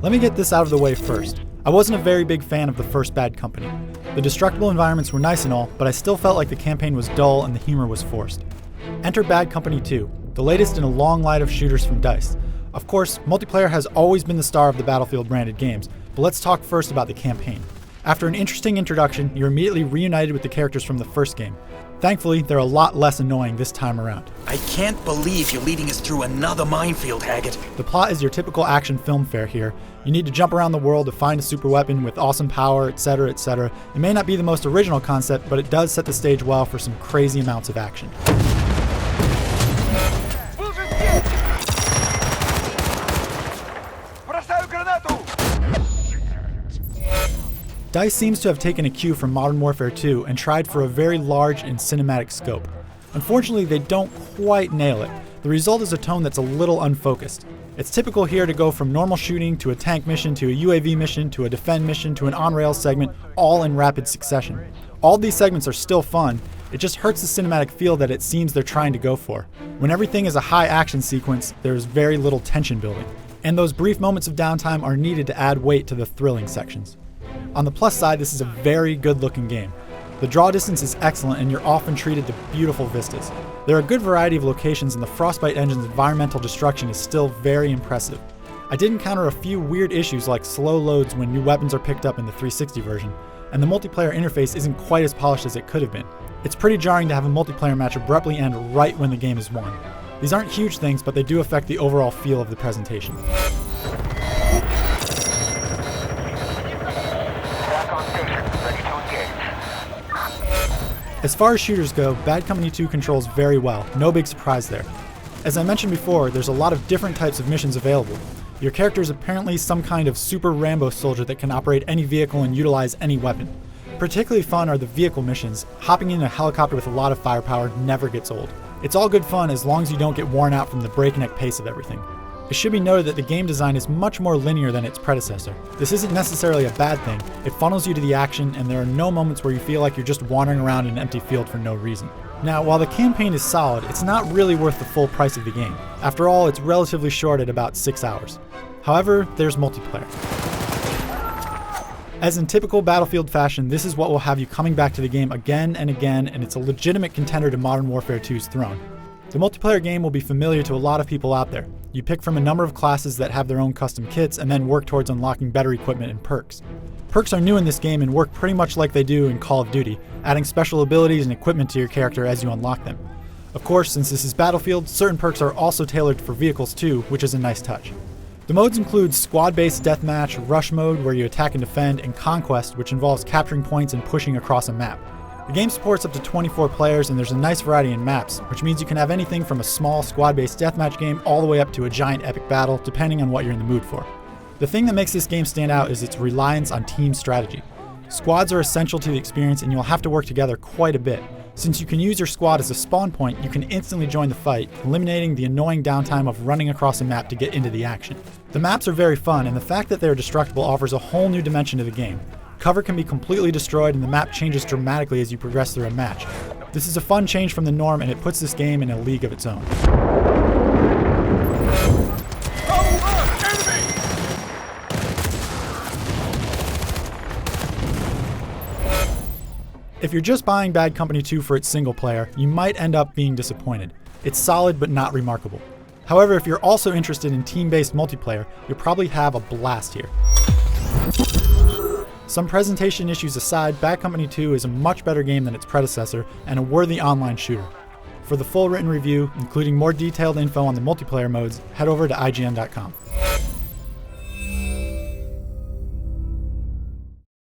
Let me get this out of the way first. I wasn't a very big fan of the first Bad Company. The destructible environments were nice and all, but I still felt like the campaign was dull and the humor was forced. Enter Bad Company 2, the latest in a long line of shooters from DICE. Of course, multiplayer has always been the star of the Battlefield branded games, but let's talk first about the campaign. After an interesting introduction, you're immediately reunited with the characters from the first game. Thankfully, they're a lot less annoying this time around. I can't believe you're leading us through another minefield, Haggett. The plot is your typical action film fare here. You need to jump around the world to find a super weapon with awesome power, etc., etc. It may not be the most original concept, but it does set the stage well for some crazy amounts of action. DICE seems to have taken a cue from Modern Warfare 2 and tried for a very large and cinematic scope. Unfortunately, they don't quite nail it. The result is a tone that's a little unfocused. It's typical here to go from normal shooting to a tank mission to a UAV mission to a defend mission to an on-rails segment, all in rapid succession. All these segments are still fun, it just hurts the cinematic feel that it seems they're trying to go for. When everything is a high action sequence, there's very little tension building. And those brief moments of downtime are needed to add weight to the thrilling sections. On the plus side, this is a very good-looking game. The draw distance is excellent and you're often treated to beautiful vistas. There are a good variety of locations and the Frostbite engine's environmental destruction is still very impressive. I did encounter a few weird issues like slow loads when new weapons are picked up in the 360 version, and the multiplayer interface isn't quite as polished as it could have been. It's pretty jarring to have a multiplayer match abruptly end right when the game is won. These aren't huge things, but they do affect the overall feel of the presentation. As far as shooters go, Bad Company 2 controls very well, no big surprise there. As I mentioned before, there's a lot of different types of missions available. Your character is apparently some kind of super Rambo soldier that can operate any vehicle and utilize any weapon. Particularly fun are the vehicle missions. Hopping in a helicopter with a lot of firepower never gets old. It's all good fun as long as you don't get worn out from the breakneck pace of everything. It should be noted that the game design is much more linear than its predecessor. This isn't necessarily a bad thing, it funnels you to the action and there are no moments where you feel like you're just wandering around in an empty field for no reason. Now, while the campaign is solid, it's not really worth the full price of the game. After all, it's relatively short at about 6 hours. However, there's multiplayer. As in typical Battlefield fashion, this is what will have you coming back to the game again and again, and it's a legitimate contender to Modern Warfare 2's throne. The multiplayer game will be familiar to a lot of people out there. You pick from a number of classes that have their own custom kits and then work towards unlocking better equipment and perks. Perks are new in this game and work pretty much like they do in Call of Duty, adding special abilities and equipment to your character as you unlock them. Of course, since this is Battlefield, certain perks are also tailored for vehicles too, which is a nice touch. The modes include squad-based deathmatch, rush mode where you attack and defend, and conquest, which involves capturing points and pushing across a map. The game supports up to 24 players and there's a nice variety in maps, which means you can have anything from a small squad-based deathmatch game all the way up to a giant epic battle, depending on what you're in the mood for. The thing that makes this game stand out is its reliance on team strategy. Squads are essential to the experience and you'll have to work together quite a bit. Since you can use your squad as a spawn point, you can instantly join the fight, eliminating the annoying downtime of running across a map to get into the action. The maps are very fun, and the fact that they're destructible offers a whole new dimension to the game. Cover can be completely destroyed and the map changes dramatically as you progress through a match. This is a fun change from the norm and it puts this game in a league of its own. If you're just buying Bad Company 2 for its single player, you might end up being disappointed. It's solid but not remarkable. However, if you're also interested in team-based multiplayer, you'll probably have a blast here. Some presentation issues aside, Bad Company 2 is a much better game than its predecessor and a worthy online shooter. For the full written review, including more detailed info on the multiplayer modes, head over to IGN.com.